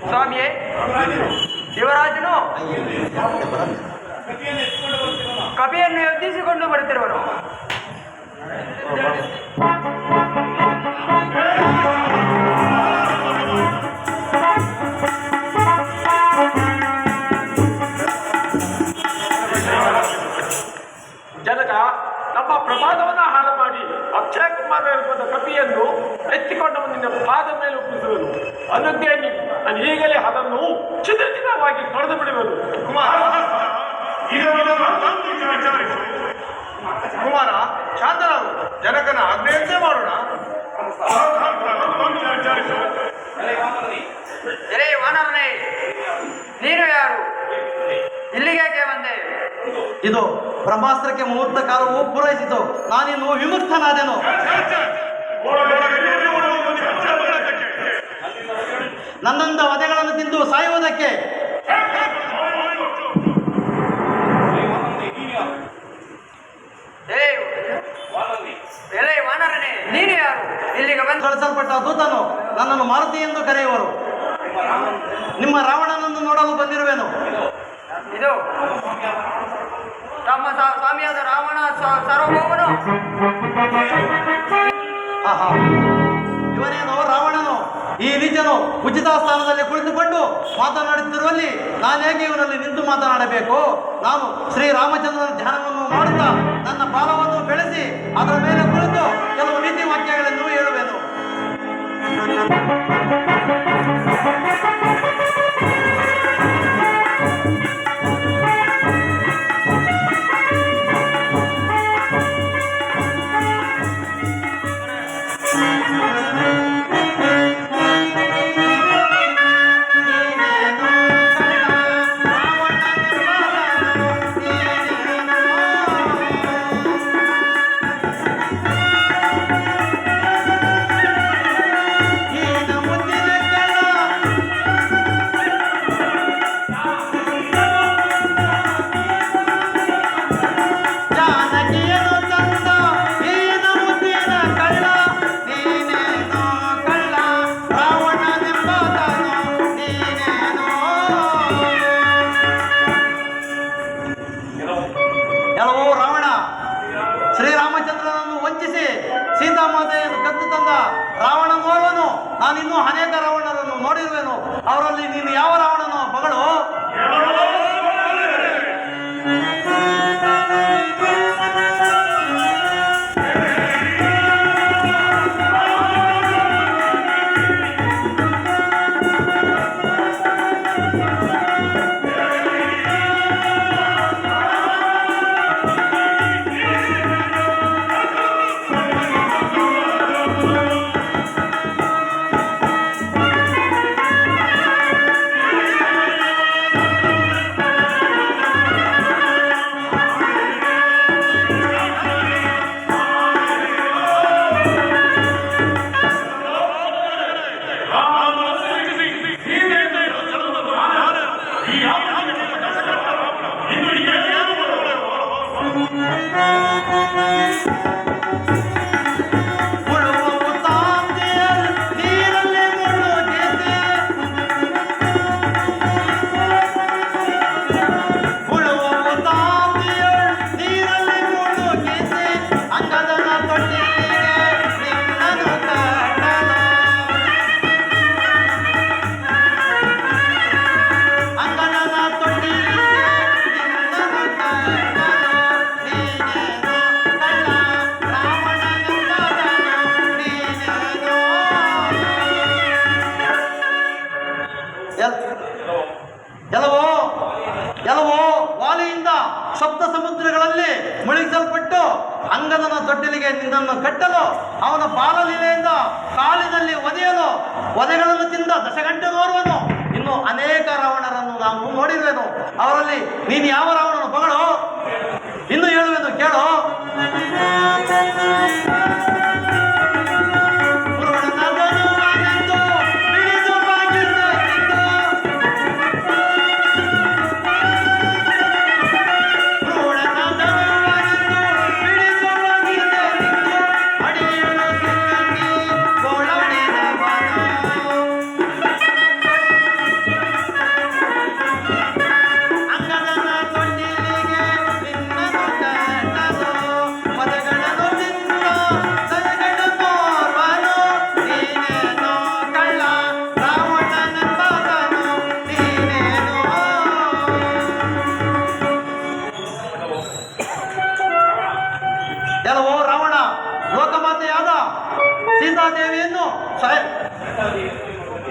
ಸ್ವಾಮಿಯೇ, ಶಿವರಾಜನು ಕಪಿಯನ್ನು ಎತ್ತಿಸಿಕೊಂಡು ಬರುತ್ತಿರುವನು. ಜನಕ, ನಮ್ಮ ಪ್ರಮಾದವನ್ನು ಹಾಳು ಮಾಡಿ ಅಕ್ಷಯ ಕುಮಾರ ಎಂಬ ಕಪಿಯನ್ನು ಎತ್ತಿಕೊಂಡು ನಿನ್ನ ಪಾದ ಮೇಲೆ ಒಪ್ಪಿಸುವುದು. ಅನ್ನದೇ ನಾನು ಈಗಲೇ ಅದನ್ನು ಚಿತ್ರವಾಗಿ ಕಳೆದು ಬಿಡುವುದು. ಕುಮಾರ ಶಾಂತರಾಗು, ಜನಕನ ಆಜ್ಞೆಯಂತೆ ಮಾಡೋಣ. ಎಲೆ ವಾನರನೇ, ನೀನು ಯಾರು? ಇಲ್ಲಿಗೇಕೆ ಬಂದೆ? ಇದು ಬ್ರಹ್ಮಾಸ್ತ್ರಕ್ಕೆ ಮುಹೂರ್ತ ಕಾಲವು ಪೂರೈಸಿತು. ನಾನಿನ್ನು ವಿಮುಕ್ತನಾದೆನು. ನನ್ನಂದ ವಧೆಗಳನ್ನು ತಿಂದು ಸಾಯುವುದಕ್ಕೆ. ಎಲೆ ವಾನರನೇ, ನೀನು ಯಾರು? ಇಲ್ಲಿಗೆ ಬಂದು ಕಳಿಸಲ್ಪಟ್ಟ ದೂತನು. ನನ್ನನ್ನು ಮಾರುತಿ ಎಂದು ಕರೆಯುವರು. ನಿಮ್ಮ ರಾವಣನನ್ನು ನೋಡಲು ಬಂದಿರುವೆನು. ಇದು ತಮ್ಮ ಸ್ವಾಮಿಯಾದ ರಾವಣ ಸಾರ್ವಭೌಮನು. ಆಹಾ, ಇವನೇನು ರಾವಣನು? ಈ ನೀಚನು ಉಚಿತ ಸ್ಥಾನದಲ್ಲಿ ಕುಳಿತುಕೊಂಡು ಮಾತನಾಡುತ್ತಿರುವಲ್ಲಿ ನಾನೇಕೆ ಇವನಲ್ಲಿ ನಿಂತು ಮಾತನಾಡಬೇಕು? ನಾನು ಶ್ರೀರಾಮಚಂದ್ರನ ಧ್ಯಾನವನ್ನು ಮಾಡುತ್ತಾ ನನ್ನ ಬಾಲವನ್ನು ಬೆಳೆಸಿ ಅದರ ಮೇಲೆ ಕುಳಿತು ಕೆಲವು ನೀತಿ ವಾಕ್ಯಗಳನ್ನು ಹೇಳುವೆನು. ಶ್ರೀರಾಮಚಂದ್ರನನ್ನು ವಂಚಿಸಿ ಸೀತಾಮಾತೆಯನ್ನು ಕದ್ದು ತಂದ ರಾವಣನೋರ್ವನು. ನಾನಿನ್ನೂ ಅನೇಕ ರಾವಣರನ್ನು ನೋಡಿರುವೆನು. ಅವರಲ್ಲಿ ನೀನು ಯಾವ ರಾವಣನೋ ಮಗಳು? ಎಲ್ಲವೋ ವಾಲಿಯಿಂದ ಸಪ್ತ ಸಮುದ್ರಗಳಲ್ಲಿ ಮುಳುಗಿಸಲ್ಪಟ್ಟು ಅಂಗದನ ತೊಟ್ಟಿಲಿಗೆ ನಿನ್ನನ್ನು ಕಟ್ಟಲು, ಅವನ ಬಾಲಲೀಲೆಯಿಂದ ಕಾಲಿನಲ್ಲಿ ಒದೆಯಲು ಒದೆಗಳನ್ನು ತಿಂದ ದಶಗಂಟೆ ನೋರುವನು. ಇನ್ನು ಅನೇಕ ರಾವಣರನ್ನು ನಾವು ನೋಡಿರುವೆನು. ಅವರಲ್ಲಿ ನೀನು ಯಾವ ರಾವಣನು ಮಗಳು? ಇನ್ನು ಹೇಳುವೆನು ಕೇಳು. ಸೀತಾದೇವಿಯನ್ನು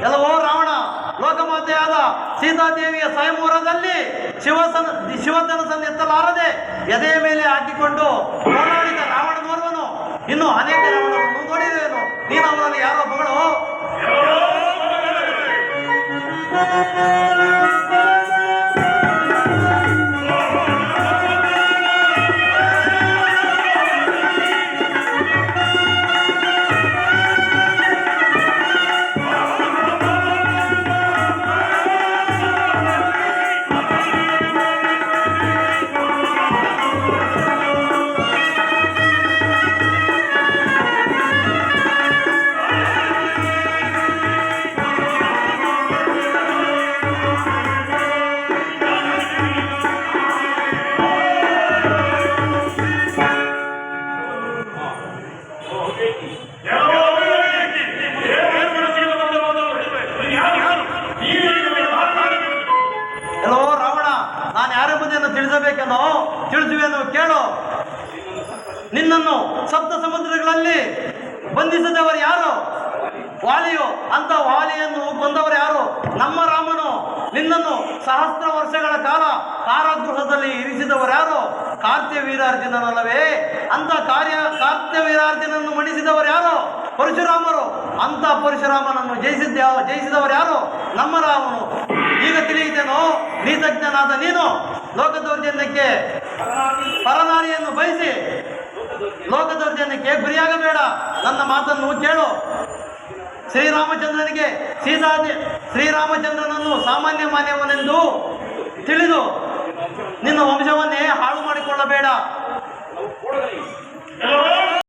ಎಲ್ಲವೋ ರಾವಣ ಲೋಕಮಾತೆಯಾದ ಸೀತಾದೇವಿಯ ಸ್ವಯಂವರದಲ್ಲಿ ಶಿವಧನಸನ್ನು ಎತ್ತಲಾರದೆ ಎದೆಯ ಮೇಲೆ ಹಾಕಿಕೊಂಡು ಹೋರಾಡಿದ ರಾವಣನೋರ್ವನು ಇನ್ನು ಅನೇಕ ರಾವಣರನ್ನು ನೋಡಿರುವೆನು. ನೀನು ಅವರಲ್ಲಿ ಯಾರೋ ಮಗಳು ತಿಳಿಸಬೇಕೆಂದು ತಿಳಿಸುವೆನು ಕೇಳು. ನಿನ್ನನ್ನು ಸಪ್ತ ಸಮುದ್ರಗಳಲ್ಲಿ ಬಂಧಿಸಿದವರು ಯಾರು? ವಾಲಿಯು. ಅಂತ ವಾಲಿಯನ್ನು ಕೊಂದವರು ಯಾರು? ನಮ್ಮ ರಾಮನು. ನಿನ್ನನ್ನು ಸಹಸ್ರ ವರ್ಷಗಳ ಕಾಲ ಕಾರಾಗೃಹದಲ್ಲಿ ಇರಿಸಿದವರು ಯಾರು? ಕಾರ್ತ್ಯ ವೀರಾರ್ಜುನನಲ್ಲವೇ? ಅಂತ ಕಾರ್ತ್ಯ ವೀರಾರ್ಜುನನ್ನು ಮಣಿಸಿದವರು ಯಾರು? ಪರಶುರಾಮರು. ಅಂತ ಪರಶುರಾಮನನ್ನು ಜಯಿಸಿದವರು ಯಾರು? ನಮ್ಮ ರಾಮನು. ಈಗ ತಿಳಿಯಿತೇನೋ ನೀತಜ್ಞನಾದ ನೀನು ಲೋಕದೌರ್ಜನ್ಯಕ್ಕೆ ಪರನಾರಿಯನ್ನು ಬಯಸಿ ಲೋಕದೌರ್ಜನ್ಯಕ್ಕೆ ಗುರಿಯಾಗಬೇಡ. ನನ್ನ ಮಾತನ್ನು ಕೇಳು. ಶ್ರೀರಾಮಚಂದ್ರನನ್ನು ಸಾಮಾನ್ಯ ಮಾನ್ಯವನೆಂದು ತಿಳಿದು ನಿನ್ನ ವಂಶವನ್ನೇ ಹಾಳು ಮಾಡಿಕೊಳ್ಳಬೇಡ.